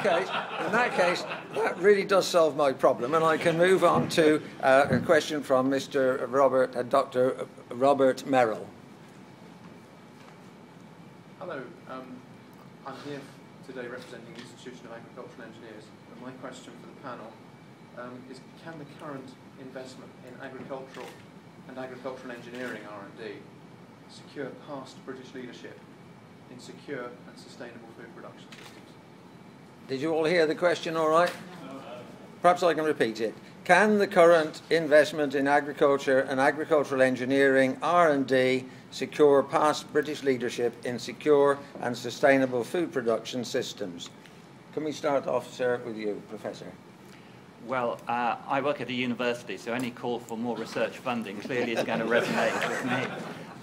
that case, that really does solve my problem, and I can move on to a question from Dr. Robert Merrill. Hello, I'm here today representing the Institution of Agricultural Engineers, and my question for the panel is, can the current investment in agricultural and agricultural engineering R&D secure past British leadership in secure and sustainable food production systems? Did you all hear the question all right? Perhaps I can repeat it. Can the current investment in agriculture and agricultural engineering R&D secure past British leadership in secure and sustainable food production systems? Can we start off, sir, with you, Professor? Well, I work at a university, so any call for more research funding clearly is going to resonate with me.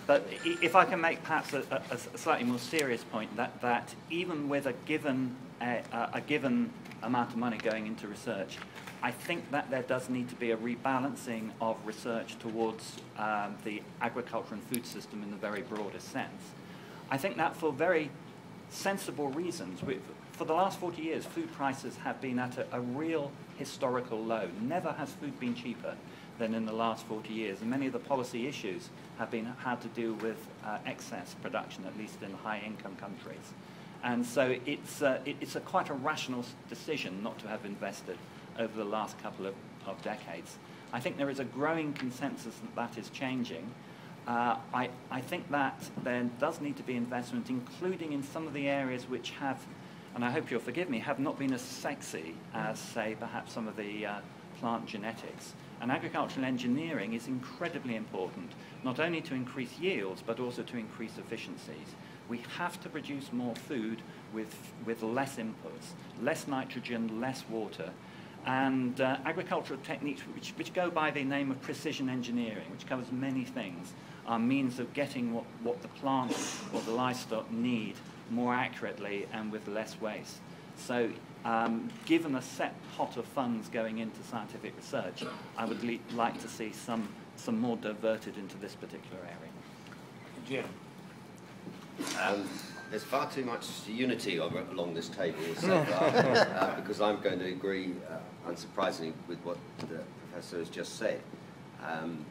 But if I can make perhaps a slightly more serious point, that even with a given amount of money going into research, I think that there does need to be a rebalancing of research towards the agriculture and food system in the very broadest sense. I think that for very sensible reasons. For the last 40 years, food prices have been at a real historical low. Never has food been cheaper than in the last 40 years. And many of the policy issues have had to do with excess production, at least in high-income countries. And so it's quite a rational decision not to have invested over the last couple of decades. I think there is a growing consensus that is changing. I think that there does need to be investment, including in some of the areas which have, and I hope you'll forgive me, have not been as sexy as, say, perhaps some of the plant genetics. And agricultural engineering is incredibly important, not only to increase yields, but also to increase efficiencies. We have to produce more food with less inputs, less nitrogen, less water, and agricultural techniques which go by the name of precision engineering, which covers many things, are means of getting what the plants or the livestock need more accurately and with less waste. So given a set pot of funds going into scientific research, I would like to see some more diverted into this particular area. Jim? There's far too much unity along this table so far, because I'm going to agree, unsurprisingly, with what the Professor has just said.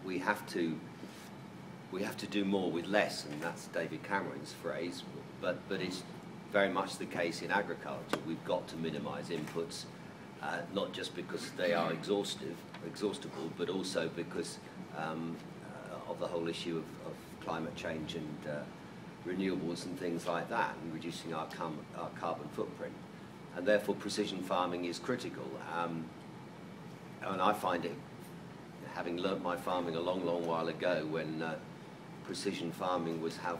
We have to do more with less, and that's David Cameron's phrase, but it's very much the case in agriculture. We've got to minimise inputs, not just because they are exhaustible, but also because of the whole issue of climate change and renewables and things like that, and reducing our carbon footprint. And therefore precision farming is critical. And I find it, having learnt my farming a long, long while ago, when precision farming was how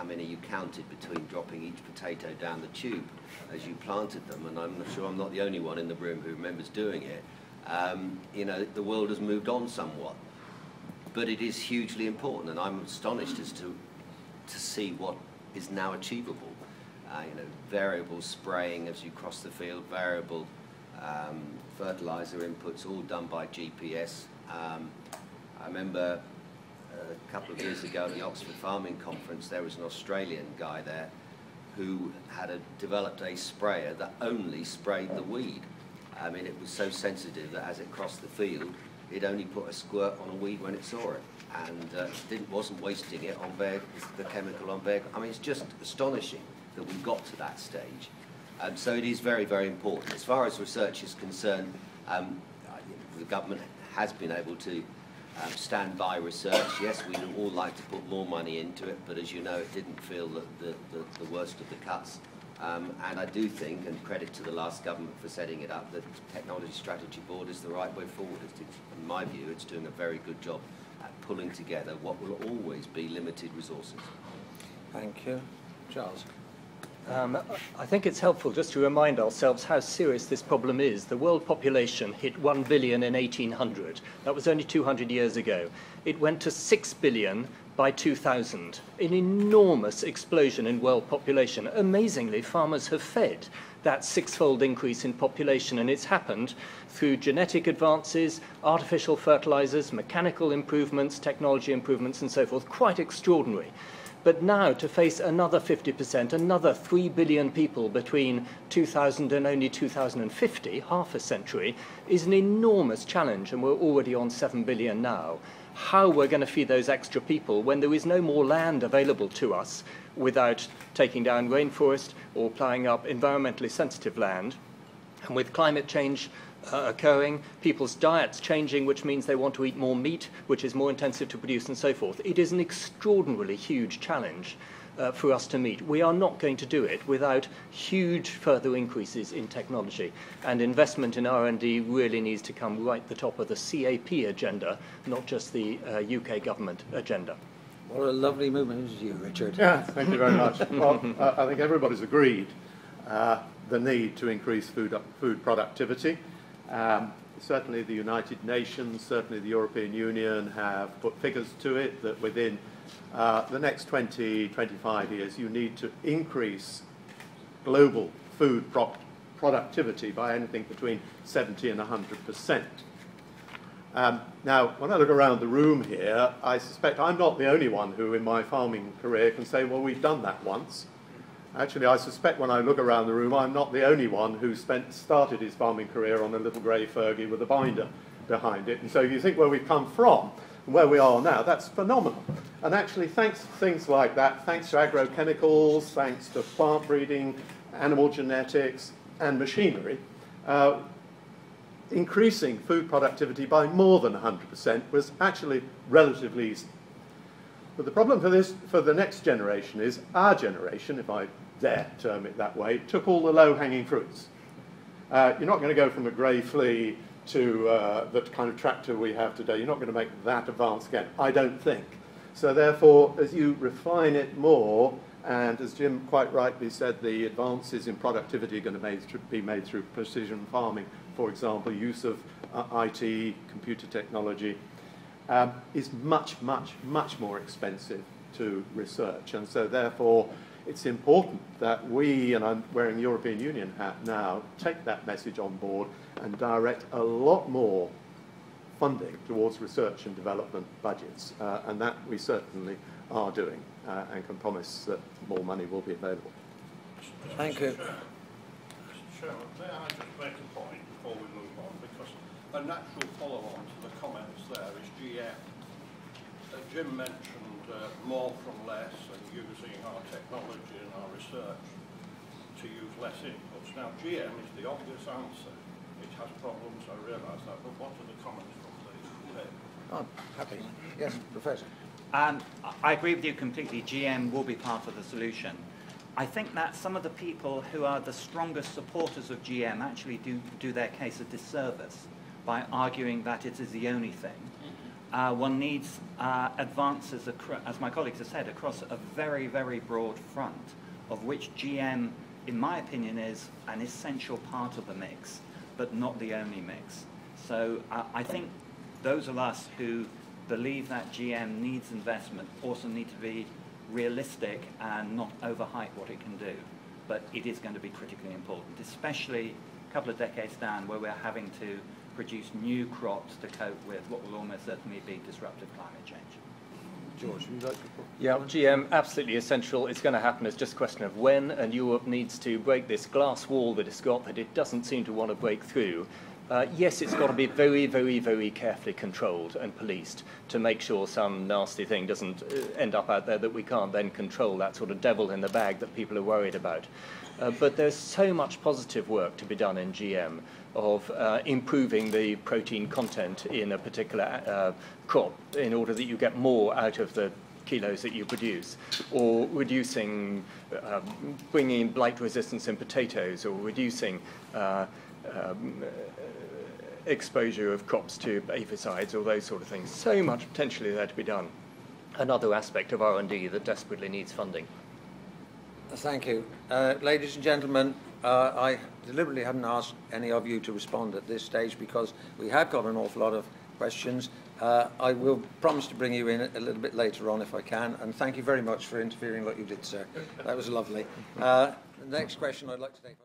many you counted between dropping each potato down the tube as you planted them, and I'm sure I'm not the only one in the room who remembers doing it. You know, the world has moved on somewhat, but it is hugely important, and I'm astonished as to see what is now achievable. You know, variable spraying as you cross the field, variable fertilizer inputs, all done by GPS. I remember a couple of years ago at the Oxford Farming Conference, there was an Australian guy there who had developed a sprayer that only sprayed the weed. I mean, it was so sensitive that as it crossed the field, it only put a squirt on a weed when it saw it, and wasn't wasting it on the chemical on bare. I mean, it's just astonishing that we've got to that stage. So it is very, very important. As far as research is concerned, the government has been able to stand by research. Yes, we'd all like to put more money into it, but as you know, it didn't feel the worst of the cuts. And I do think, and credit to the last government for setting it up, that the Technology Strategy Board is the right way forward. In my view, it's doing a very good job at pulling together what will always be limited resources. Thank you. Charles? I think it's helpful just to remind ourselves how serious this problem is. The world population hit 1 billion in 1800. That was only 200 years ago. It went to 6 billion by 2000. An enormous explosion in world population. Amazingly, farmers have fed that six-fold increase in population, and it's happened through genetic advances, artificial fertilizers, mechanical improvements, technology improvements, and so forth. Quite extraordinary. But now to face another 50%, another 3 billion people between 2000 and only 2050, half a century, is an enormous challenge, and we're already on 7 billion now. How we're going to feed those extra people when there is no more land available to us without taking down rainforest or ploughing up environmentally sensitive land, and with climate change occurring, people's diets changing, which means they want to eat more meat, which is more intensive to produce, and so forth. It is an extraordinarily huge challenge for us to meet. We are not going to do it without huge further increases in technology. And investment in R&D really needs to come right at the top of the CAP agenda, not just the UK government agenda. What a lovely movement is you, Richard. Yeah, thank you very much. Well, I think everybody's agreed the need to increase food productivity. Certainly the United Nations, certainly the European Union have put figures to it that within the next 20, 25 years you need to increase global food productivity by anything between 70 and 100%. Now, when I look around the room here, I suspect I'm not the only one who in my farming career can say, well, we've done that once. Actually, I suspect when I look around the room, I'm not the only one who started his farming career on a little grey Fergie with a binder behind it. And so if you think where we've come from and where we are now, that's phenomenal. And actually, thanks to things like that, thanks to agrochemicals, thanks to plant breeding, animal genetics, and machinery, increasing food productivity by more than 100% was actually relatively easy. But the problem for the next generation is our generation, if I dare term it that way, took all the low-hanging fruits. You're not going to go from a grey flea to the kind of tractor we have today. You're not going to make that advance again, I don't think. So therefore, as you refine it more, and as Jim quite rightly said, the advances in productivity are going to be made through precision farming, for example, use of IT, computer technology, is much, much, much more expensive to research. And so therefore, it's important that we, and I'm wearing the European Union hat now, take that message on board and direct a lot more funding towards research and development budgets. And that we certainly are doing and can promise that more money will be available. Thank you. Mr. Chairman, may I just make a point before we move on? Because a natural follow-on to the comments there is GM. Jim mentioned more from less and using our technology and our research to use less inputs. Now, GM is the obvious answer. It has problems, I realise that, but what are the comments from the UK? Oh, happy. Yes, Professor. I agree with you completely. GM will be part of the solution. I think that some of the people who are the strongest supporters of GM actually do their case a disservice by arguing that it is the only thing. One needs advances, as my colleagues have said, across a very, very broad front, of which GM, in my opinion, is an essential part of the mix, but not the only mix. So I think those of us who believe that GM needs investment also need to be realistic and not overhype what it can do. But it is going to be critically important, especially a couple of decades down where we're having to produce new crops to cope with what will almost certainly be disruptive climate change. George, would you like to... Yeah, GM, absolutely essential. It's going to happen. It's just a question of when, and Europe needs to break this glass wall that it's got that it doesn't seem to want to break through. Yes, it's got to be very, very, very carefully controlled and policed to make sure some nasty thing doesn't end up out there that we can't then control, that sort of devil in the bag that people are worried about. But there's so much positive work to be done in GM of improving the protein content in a particular crop in order that you get more out of the kilos that you produce, or reducing, bringing in blight resistance in potatoes, or reducing exposure of crops to aphicides or those sort of things. So much potentially there to be done. Another aspect of R&D that desperately needs funding. Thank you. Ladies and gentlemen, I deliberately haven't asked any of you to respond at this stage because we have got an awful lot of questions. I will promise to bring you in a little bit later on if I can, and thank you very much for interfering like you did, sir. That was lovely. The next question I'd like to take.